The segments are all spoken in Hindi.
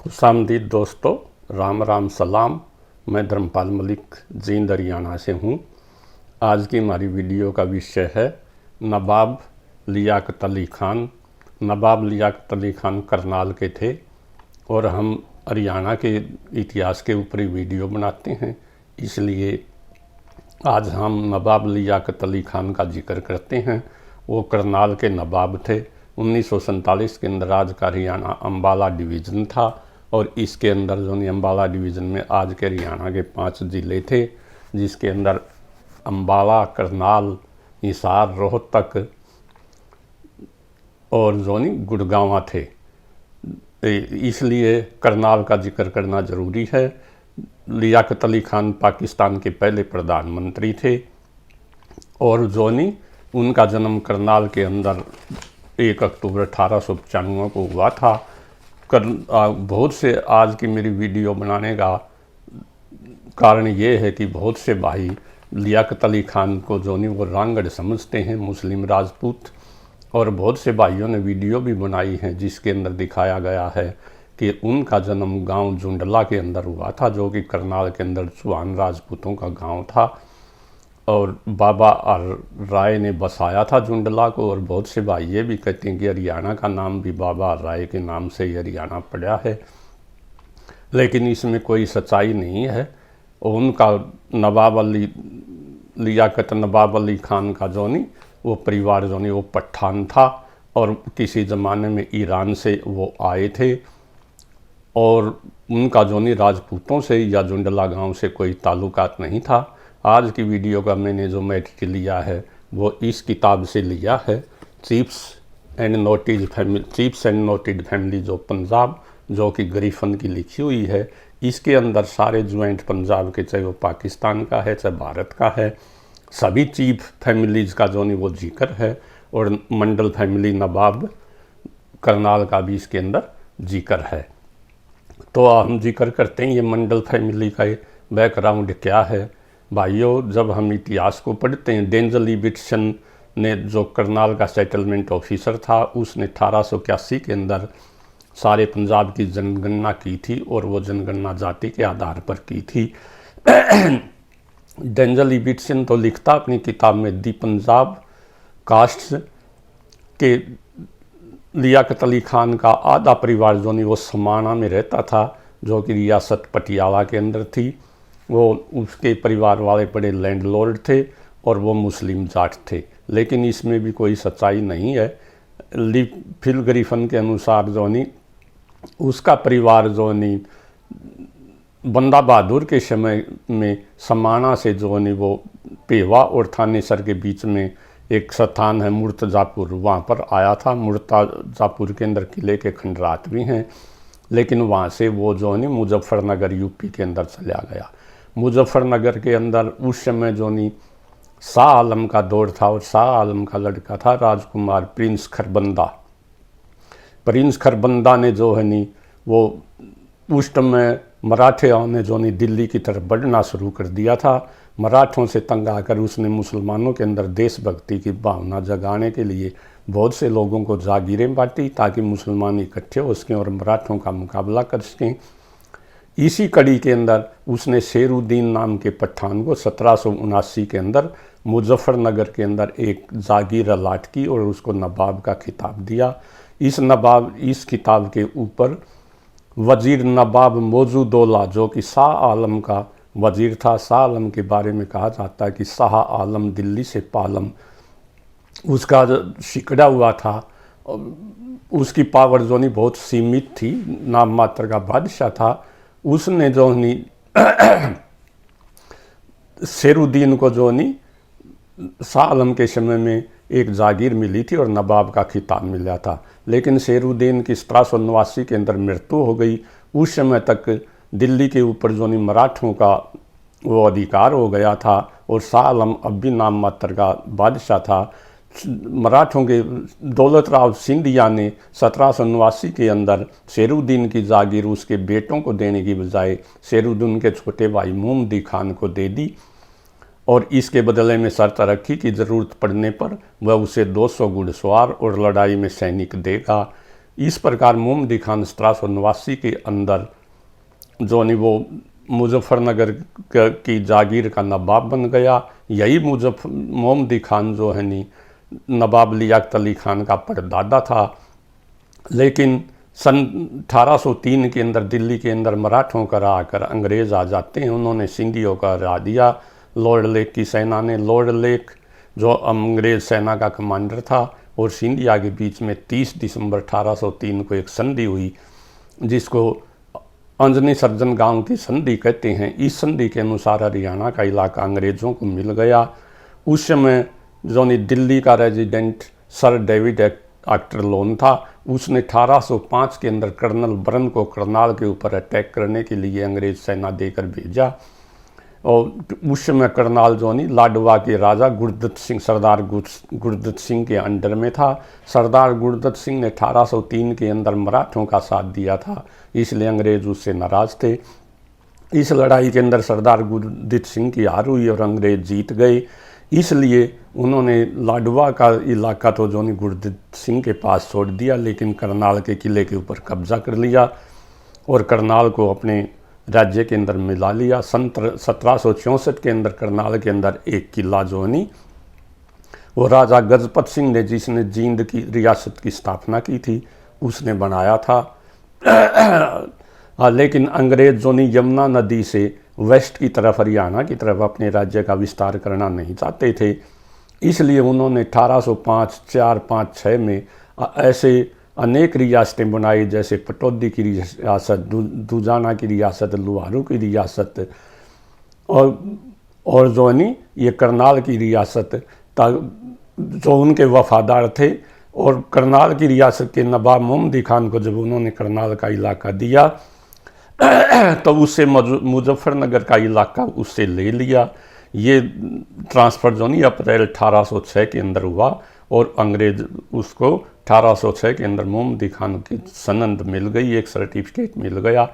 खुशामदीद दोस्तों, राम राम सलाम। मैं धर्मपाल मलिक जींद हरियाणा से हूँ। आज की हमारी वीडियो का विषय है नवाब लियाकत अली खान। नवाब लियाकत अली खान करनाल के थे और हम हरियाणा के इतिहास के ऊपर ही वीडियो बनाते हैं, इसलिए आज हम नवाब लियाकत अली खान का जिक्र करते हैं। वो करनाल के नवाब थे। 1947 के अंदर आज का हरियाणा अम्बाला डिवीज़न था और इसके अंदर जो अम्बाला डिवीज़न में आज के हरियाणा के 5 ज़िले थे, जिसके अंदर अम्बाला, करनाल, हिसार, रोहतक और गुड़गांव थे। इसलिए करनाल का जिक्र करना ज़रूरी है। लियाकत अली खान पाकिस्तान के पहले प्रधानमंत्री थे और उनका जन्म करनाल के अंदर 1 अक्टूबर 1895 को हुआ था। बहुत से आज की मेरी वीडियो बनाने का कारण ये है कि बहुत से भाई लियाकत अली खान को वो रांगड़ समझते हैं, मुस्लिम राजपूत, और बहुत से भाइयों ने वीडियो भी बनाई है जिसके अंदर दिखाया गया है कि उनका जन्म गांव जुंडला के अंदर हुआ था, जो कि करनाल के अंदर चौहान राजपूतों का गांव था और बाबा राय ने बसाया था जुंडला को। और बहुत से भाई ये भी कहते हैं कि हरियाणा का नाम भी बाबा राय के नाम से ही हरियाणा पड़ा है, लेकिन इसमें कोई सच्चाई नहीं है। उनका नवाब अली खान का वो परिवार वो पठान था और किसी ज़माने में ईरान से वो आए थे और उनका राजपूतों से या जुंडला गांव से कोई ताल्लुकात नहीं था। आज की वीडियो का मैंने जो मैटेरियल लिया है वो इस किताब से लिया है, चीफ्स एंड नोटेड फैमिली जो पंजाब, जो कि गरीफन की लिखी हुई है। इसके अंदर सारे ज्वाइंट पंजाब के, चाहे वो पाकिस्तान का है चाहे भारत का है, सभी चीफ फैमिलीज़ का वो जिक्र है और मंडल फैमिली नवाब करनाल का भी इसके अंदर जिक्र है। तो हम जिक्र करते हैं ये मंडल फैमिली का बैकग्राउंड क्या है। भाइयों, जब हम इतिहास को पढ़ते हैं, डेंजल इबिटसन ने जो करनाल का सेटलमेंट ऑफिसर था, उसने 1881 के अंदर सारे पंजाब की जनगणना की थी और वो जनगणना जाति के आधार पर की थी। डेंजल इबिटसन तो लिखता अपनी किताब में दी पंजाब कास्ट के लियाकत अली खान का आधा परिवार वो समाना में रहता था, जो कि रियासत पटियाला के अंदर थी। वो उसके परिवार वाले बड़े लैंडलॉर्ड थे और वो मुस्लिम जाट थे, लेकिन इसमें भी कोई सच्चाई नहीं है। फिल गरीफन के अनुसार उसका परिवार बंदा बहादुर के समय में समाना से वो पेवा और थानेसर के बीच में एक स्थान है मुर्तज़ापुर, वहाँ पर आया था। मुर्तज़ापुर के अंदर किले के खंडरात भी हैं, लेकिन वहाँ से वो मुजफ्फरनगर यूपी के अंदर चला गया। मुजफ्फरनगर के अंदर उस समय शाह आलम का दौर था और शाह आलम का लड़का था राजकुमार प्रिंस खरबंदा। प्रिंस खरबंदा ने वो उस समय मराठियों ने दिल्ली की तरफ बढ़ना शुरू कर दिया था। मराठों से तंग आकर उसने मुसलमानों के अंदर देशभक्ति की भावना जगाने के लिए बहुत से लोगों को जागीरें बांटी ताकि मुसलमान इकट्ठे हो सकें और मराठों का मुकाबला कर सकें। इसी कड़ी के अंदर उसने शेरुद्दीन नाम के पठान को 1779 के अंदर मुजफ्फरनगर के अंदर एक जागीर अलाट की और उसको नवाब का खिताब दिया। इस खिताब के ऊपर वजीर नवाब मौजूदौला, जो कि शाह आलम का वजीर था, शाह आलम के बारे में कहा जाता है कि शाह आलम दिल्ली से पालम, उसका शिकड़ा हुआ था। उसकी पावर बहुत सीमित थी, नाम मात्र का बादशाह था। उसने शेरुद्दीन को शाह आलम के समय में एक जागीर मिली थी और नवाब का खिताब मिला था, लेकिन शेरुद्दीन की 1789 के अंदर मृत्यु हो गई। उस समय तक दिल्ली के ऊपर मराठों का वो अधिकार हो गया था और शाह आलम अब भी नाम मात्र का बादशाह था। मराठों के दौलत राव सिंधिया ने 1789 के अंदर शेरुद्दीन की जागीर उसके बेटों को देने की बजाय शेरुद्दीन के छोटे भाई मोहम्मदी खान को दे दी और इसके बदले में शर्त रखी कि ज़रूरत पड़ने पर वह उसे 200 घुड़सवार और लड़ाई में सैनिक देगा। इस प्रकार मोहम्मदी खान 1789 के अंदर जो नहीं वो मुजफ्फरनगर की जागीर का नवाब बन गया। यही मोहम्मदी खान जो है नी नवाब लियाकत अली खान का परदादा था। लेकिन सन 1803 के अंदर दिल्ली के अंदर मराठों का आकर अंग्रेज़ आ जाते हैं। उन्होंने सिंधियों का हरा दिया लॉर्ड लेक की सेना ने। लॉर्ड लेक जो अंग्रेज़ सेना का कमांडर था और सिंधिया के बीच में 30 दिसंबर 1803 को एक संधि हुई, जिसको अंजनी सर्जन गांव की संधि कहते हैं। इस संधि के अनुसार हरियाणा का इलाका अंग्रेज़ों को मिल गया। उस समय जो दिल्ली का रेजिडेंट सर डेविड आक्टरलोन था, उसने 1805 के अंदर कर्नल बरन को करनाल के ऊपर अटैक करने के लिए अंग्रेज सेना देकर भेजा। और उस समय करनाल जो लाडवा के राजा गुरदत्त सिंह सरदार गुरदत्त सिंह के अंडर में था। सरदार गुरदत्त सिंह ने 1803 के अंदर मराठों का साथ दिया था, इसलिए अंग्रेज उससे नाराज थे। इस लड़ाई के अंदर सरदार गुरदत्त सिंह की हार हुई और अंग्रेज जीत गए। इसलिए उन्होंने लाडवा का इलाका तो जो गुरदत्त सिंह के पास छोड़ दिया, लेकिन करनाल के किले के ऊपर कब्जा कर लिया और करनाल को अपने राज्य के अंदर मिला लिया। सन 1764 के अंदर करनाल के अंदर एक किला जो वो राजा गजपत सिंह ने, जिसने जींद की रियासत की स्थापना की थी, उसने बनाया था। लेकिन अंग्रेज जो यमुना नदी से वेस्ट की तरफ हरियाणा की तरफ अपने राज्य का विस्तार करना नहीं चाहते थे, इसलिए उन्होंने 1805, 4, 5, 6 में ऐसे अनेक रियासतें बनाई, जैसे पटौदी की रियासत, दुजाना की रियासत, लुहारू की रियासत और जो ये करनाल की रियासत, जो उनके वफादार थे। और करनाल की रियासत के नवाब मोहम्मदी खान को जब उन्होंने करनाल का इलाका दिया तो उससे मुजफ्फरनगर का इलाका उससे ले लिया। ये ट्रांसफ़र जो अप्रैल 1806 के अंदर हुआ और अंग्रेज उसको 1806 के अंदर मोहम्मदी खान की सनद मिल गई, एक सर्टिफिकेट मिल गया,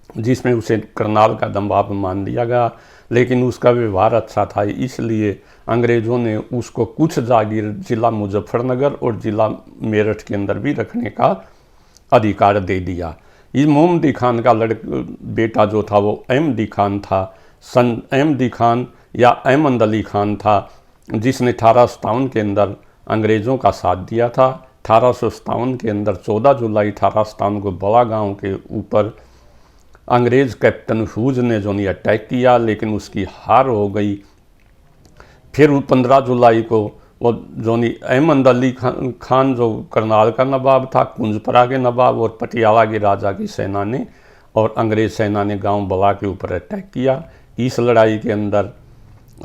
जिसमें उसे करनाल का नवाब मान दिया गया। लेकिन उसका व्यवहार अच्छा था, इसलिए अंग्रेज़ों ने उसको कुछ जागीर ज़िला मुजफ्फरनगर और ज़िला मेरठ के अंदर भी रखने का अधिकार दे दिया। इस मोहम्मदी खान का बेटा जो था वो अहमदी खान था। अहमदी खान या अहमद अली खान था, जिसने 1857 के अंदर अंग्रेज़ों का साथ दिया था। 1857 के अंदर 14 जुलाई 1857 को बड़ा गांव के ऊपर अंग्रेज़ कैप्टन ह्यूज ने जो अटैक किया, लेकिन उसकी हार हो गई। फिर 15 जुलाई को वो जो अहमद अली खान जो करनाल का नवाब था, कुंजपरा के नवाब और पटियाला के राजा की सेना ने और अंग्रेज़ सेना ने गांव बला के ऊपर अटैक किया। इस लड़ाई के अंदर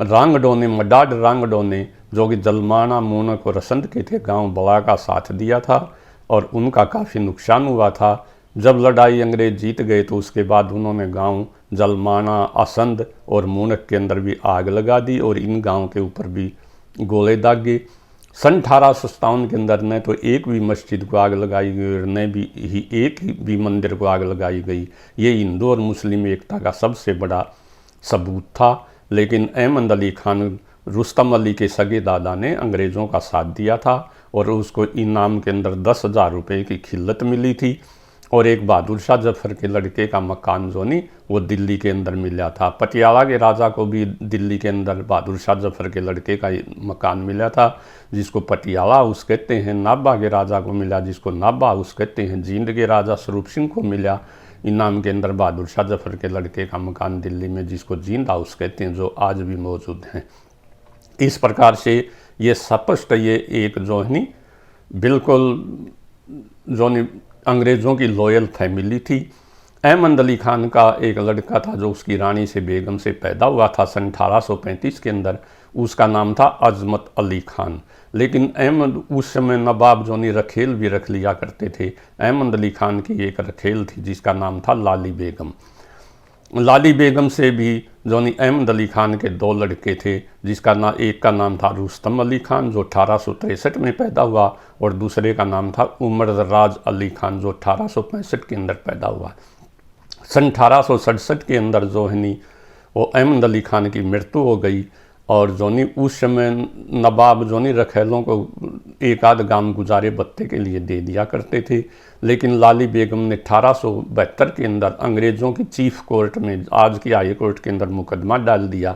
रांगडो ने, मडाड रांगडो ने, जो कि जलमाना, मूनक और रसंत के थे, गांव बला का साथ दिया था और उनका काफ़ी नुकसान हुआ था। जब लड़ाई अंग्रेज़ जीत गए तो उसके बाद उन्होंने गांव जलमाना, असंद और मूनक के अंदर भी आग लगा दी और इन गांव के ऊपर भी गोले दागे। सन 1857 के अंदर न तो एक भी मस्जिद को आग लगाई गई और न भी एक भी मंदिर को आग लगाई गई। ये हिंदू और मुस्लिम एकता का सबसे बड़ा सबूत था। लेकिन अहमद अली खान, रुस्तम अली के सगे दादा ने अंग्रेज़ों का साथ दिया था और उसको इनाम के अंदर 10,000 रुपये की खिल्लत मिली थी और एक बहादुर शाह जफर के लड़के का मकान जो वो दिल्ली के अंदर मिला था। पटियाला के राजा को भी दिल्ली के अंदर बहादुर शाह जफर के लड़के का मकान मिला था, जिसको पटियाला हाउस कहते हैं। नाभा के राजा को मिला, जिसको नाभा हाउस कहते हैं। जींद के राजा स्वरूप सिंह को मिला इनाम के अंदर बहादुर शाह जफर के लड़के का मकान दिल्ली में, जिसको जींद हाउस कहते हैं, जो आज भी मौजूद हैं। इस प्रकार से ये स्पष्ट, ये एक जो है बिल्कुल जो अंग्रेज़ों की लॉयल फैमिली थी। अहमद अली खान का एक लड़का था जो उसकी रानी से, बेगम से पैदा हुआ था सन 1835 के अंदर। उसका नाम था अजमत अली खान। लेकिन अहमद उस समय नवाब जो रखेल भी रख लिया करते थे। अहमद अली खान की एक रखेल थी जिसका नाम था लाली बेगम। लाली बेगम से भी जो अहमद अली खान के 2 लड़के थे, जिसका एक का नाम था रुस्तम अली खान जो 1863 में पैदा हुआ और दूसरे का नाम था उमर राज अली खान जो 1865 के अंदर पैदा हुआ। सन 1867 के अंदर जो है वो अहमद अली खान की मृत्यु हो गई। और जोनी उस समय नवाब जोनी रखेलों को एक आध गांव गुजारे बत्ते के लिए दे दिया करते थे। लेकिन लाली बेगम ने 1872 के अंदर अंग्रेज़ों की चीफ कोर्ट में, आज की हाई कोर्ट के अंदर मुकदमा डाल दिया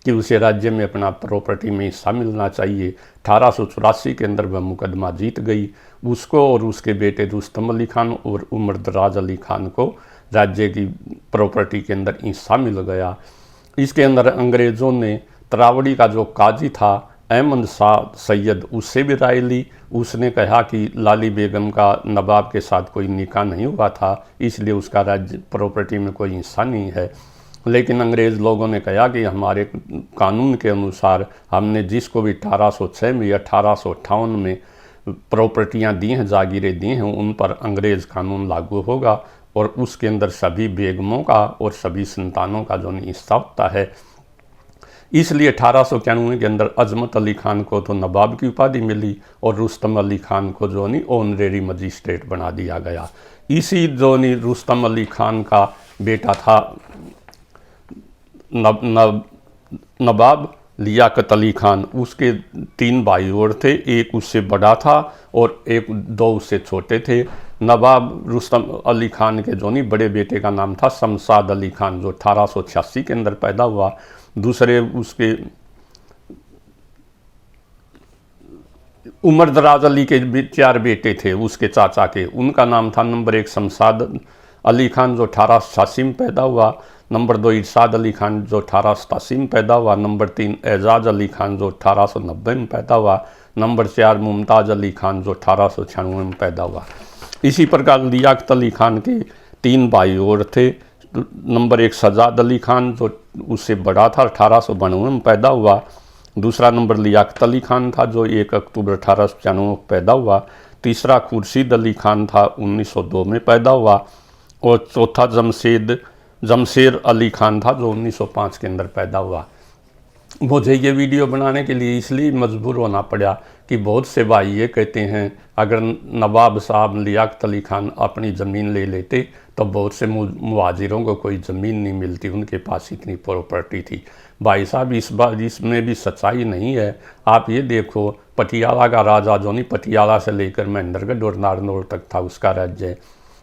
कि उसे राज्य में अपना प्रॉपर्टी में हिस्सा मिलना चाहिए। 1884 के अंदर वह मुकदमा जीत गई। उसको और उसके बेटे रुस्तम अली खान और उमर दराज अली खान को राज्य की प्रॉपर्टी के अंदर हिस्सा मिल गया। इसके अंदर अंग्रेज़ों ने तरावड़ी का जो काजी था अहमद शाह सैयद, उससे भी राय ली। उसने कहा कि लाली बेगम का नवाब के साथ कोई निकाह नहीं हुआ था, इसलिए उसका राज्य प्रॉपर्टी में कोई हिस्सा नहीं है। लेकिन अंग्रेज़ लोगों ने कहा कि हमारे कानून के अनुसार हमने जिसको भी 1806 में या 1858 में प्रॉपर्टियां दी हैं, जागीरें दी हैं, उन पर अंग्रेज़ कानून लागू होगा और उसके अंदर सभी बेगमों का और सभी संतानों का जो हिस्सा होता है। इसलिए 1891 के अंदर अजमत अली खान को तो नवाब की उपाधि मिली और रुस्तम अली खान को जो ऑनरेरी मजिस्ट्रेट बना दिया गया। इसी जो रुस्तम अली खान का बेटा था नवाब लियाकत अली खान, उसके 3 भाई और थे, एक उससे बड़ा था और एक 2 उससे छोटे थे। नवाब रुस्तम अली खान के जो बड़े बेटे का नाम था शमशाद अली खान, जो 1886 के अंदर पैदा हुआ। दूसरे उसके उमर दराज अली के 4 बेटे थे उसके चाचा के, उनका नाम था नंबर 1 शमशाद अली खान जो 1886 में पैदा हुआ, नंबर 2 इरशाद अली खान जो 1887 में पैदा हुआ, नंबर 3 एजाज अली खान जो 1890 में पैदा हुआ, नंबर 4 मुमताज़ अली खान जो 1896 में पैदा हुआ। इसी प्रकार लियाकत अली खान के 3 भाई और थे। नंबर 1 सजाद अली खान जो उससे बड़ा था, 1892 में पैदा हुआ। दूसरा नंबर लियाकत अली खान था जो 1 अक्टूबर 1895 में पैदा हुआ। तीसरा खुर्शीद अली खान था, 1902 में पैदा हुआ। और चौथा जमशेर अली खान था जो 1905 के अंदर पैदा हुआ। मुझे ये वीडियो बनाने के लिए इसलिए मजबूर होना पड़ा कि बहुत से भाई ये कहते हैं अगर नवाब साहब लियाकत अली खान अपनी ज़मीन ले लेते तो बहुत से मुहाजिरों को कोई ज़मीन नहीं मिलती, उनके पास इतनी प्रॉपर्टी थी। भाई साहब इस बार इसमें भी सच्चाई नहीं है। आप ये देखो, पटियाला का राजा जो पटियाला से लेकर महेंद्रगढ़ और नारनौल तक था उसका राज्य,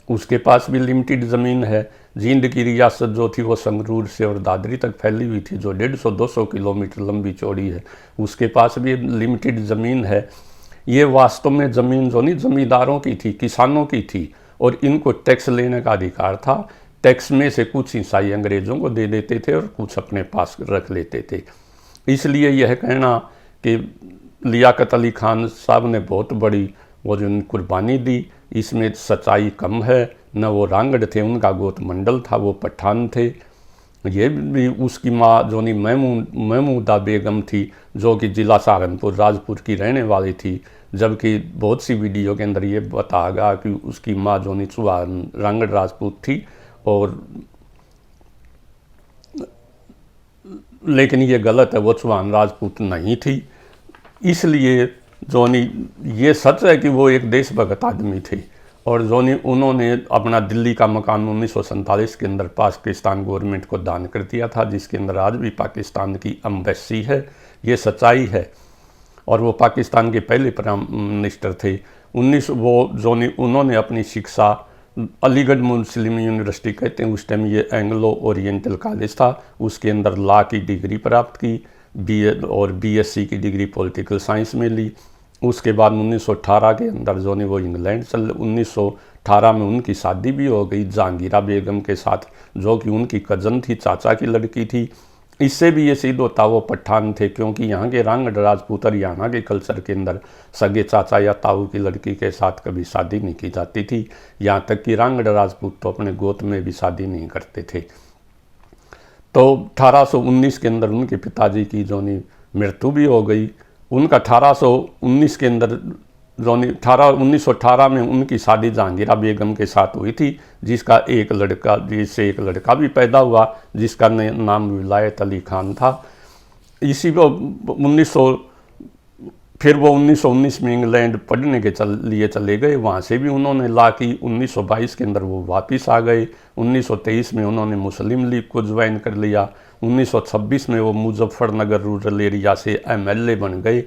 उसके पास भी लिमिटेड ज़मीन है। जींद की रियासत जो थी वो संगरूर से और दादरी तक फैली हुई थी, जो 150-200 किलोमीटर लंबी चौड़ी है, उसके पास भी लिमिटेड ज़मीन है। ये वास्तव में ज़मीन जो ज़मींदारों की थी, किसानों की थी, और इनको टैक्स लेने का अधिकार था। टैक्स में से कुछ हिस्सा अंग्रेज़ों को दे देते थे और कुछ अपने पास रख लेते थे। इसलिए यह कहना कि लियाकत अली खान साहब ने बहुत बड़ी वो जो कुर्बानी दी, इसमें सच्चाई कम है। न वो रांगड़ थे, उनका गोत मंडल था, वो पठान थे। ये भी उसकी माँ जो महमूदा बेगम थी जो कि ज़िला सहारनपुर राजपुर की रहने वाली थी, जबकि बहुत सी वीडियो के अंदर ये बताया कि उसकी माँ जो चौहान रांगड़ राजपूत थी। और लेकिन ये गलत है, वो चौहान राजपूत नहीं थी। इसलिए ये सच है कि वो एक देशभक्त आदमी थे और उन्होंने अपना दिल्ली का मकान 1947 के अंदर पाकिस्तान गवर्नमेंट को दान कर दिया था, जिसके अंदर आज भी पाकिस्तान की एम्बेसी है। ये सच्चाई है। और वो पाकिस्तान के पहले प्राइम मिनिस्टर थे। उन्होंने अपनी शिक्षा अलीगढ़ मुस्लिम यूनिवर्सिटी कहते हैं, उस टाइम ये एंग्लो ओरिएंटल कॉलेज था, उसके अंदर लॉ की डिग्री प्राप्त की, BA और BSc की डिग्री पॉलिटिकल साइंस में ली। उसके बाद 1918 के अंदर वो इंग्लैंड 1918 में उनकी शादी भी हो गई जहांगीरा बेगम के साथ, जो कि उनकी कज़न थी, चाचा की लड़की थी। इससे भी ये सिद्ध होता वो पठान थे, क्योंकि यहाँ के रांगड़ राजपूत हरियाणा के कल्चर के अंदर सगे चाचा या ताऊ की लड़की के साथ कभी शादी नहीं की जाती थी। यहाँ तक कि रांगड़ राजपूत तो अपने गोत में भी शादी नहीं करते थे। तो 1819 के अंदर उनके पिताजी की मृत्यु भी हो गई। उनका 1819 के अंदर 1918 में उनकी शादी जहांगीरा बेगम के साथ हुई थी, जिससे एक लड़का भी पैदा हुआ, जिसका नाम विलायत अली खान था। इसी को फिर वो 1919 में इंग्लैंड पढ़ने के लिए चले गए, वहाँ से भी उन्होंने ला की। 1922 के अंदर वो वापस आ गए। 1923 में उन्होंने मुस्लिम लीग को ज्वाइन कर लिया। 1926 में वो मुजफ्फरनगर रूरल एरिया से MLA बन गए,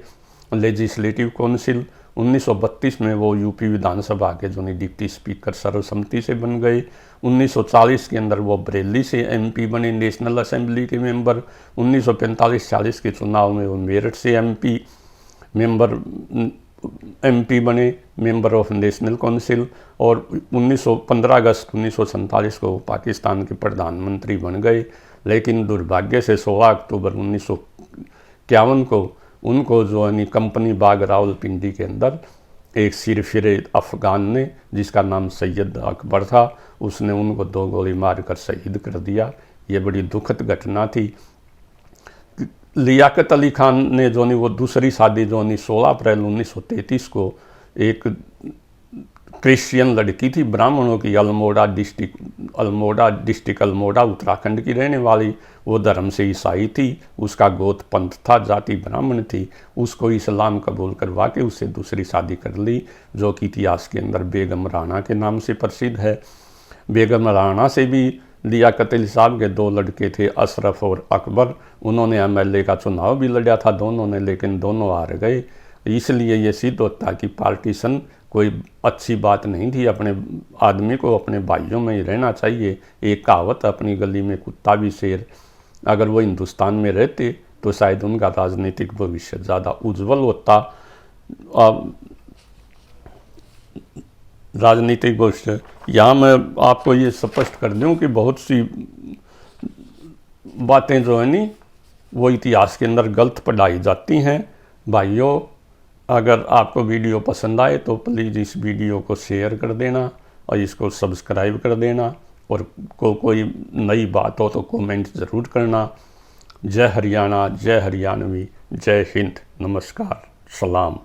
लेजिस्लेटिव काउंसिल। 1932 में वो यूपी विधानसभा के जो डिप्टी स्पीकर सर्वसम्मति से बन गए। 1940 के अंदर वो बरेली से MP बने, नेशनल असेंबली के मेंबर। 1945-40 के चुनाव में वो मेरठ से MP बने, मेंबर ऑफ नेशनल काउंसिल। और 15 अगस्त 1947 को पाकिस्तान के प्रधानमंत्री बन गए। लेकिन दुर्भाग्य से 16 अक्टूबर 1951 को उनको जो कंपनी बाग रावलपिंडी के अंदर एक सिरफिरे अफगान ने, जिसका नाम सैयद अकबर था, उसने उनको 2 गोली मारकर शहीद कर दिया। ये बड़ी दुखद घटना थी। लियाकत अली खान ने वो दूसरी शादी 16 अप्रैल 1933 को एक क्रिश्चियन लड़की थी, ब्राह्मणों की, अल्मोड़ा डिस्ट्रिक्ट अल्मोड़ा उत्तराखंड की रहने वाली। वो धर्म से ईसाई थी, उसका गोत्र पंथ था, जाति ब्राह्मण थी। उसको इस्लाम कबूल करवा के उससे दूसरी शादी कर ली, जो कि इतिहास के अंदर बेगम राणा के नाम से प्रसिद्ध है। बेगम राणा से भी लियाकत अली साहब के 2 लड़के थे, अशरफ और अकबर। उन्होंने MLA का चुनाव भी लड़ा था दोनों ने, लेकिन दोनों हार गए। इसलिए ये सिद्ध होता कि पार्टीशन कोई अच्छी बात नहीं थी। अपने आदमी को अपने भाइयों में ही रहना चाहिए। एक कहावत, अपनी गली में कुत्ता भी शेर। अगर वो हिंदुस्तान में रहते तो शायद उनका राजनीतिक भविष्य ज़्यादा उज्जवल होता। राजनीतिक भविष्य, यहाँ मैं आपको ये स्पष्ट कर दूँ कि बहुत सी बातें जो है नी वो इतिहास के अंदर गलत पढ़ाई जाती हैं। भाइयों, अगर आपको वीडियो पसंद आए तो प्लीज़ इस वीडियो को शेयर कर देना और इसको सब्सक्राइब कर देना। और कोई नई बात हो तो कमेंट ज़रूर करना। जय हरियाणा, जय हरियाणवी, जय हिंद, नमस्कार, सलाम।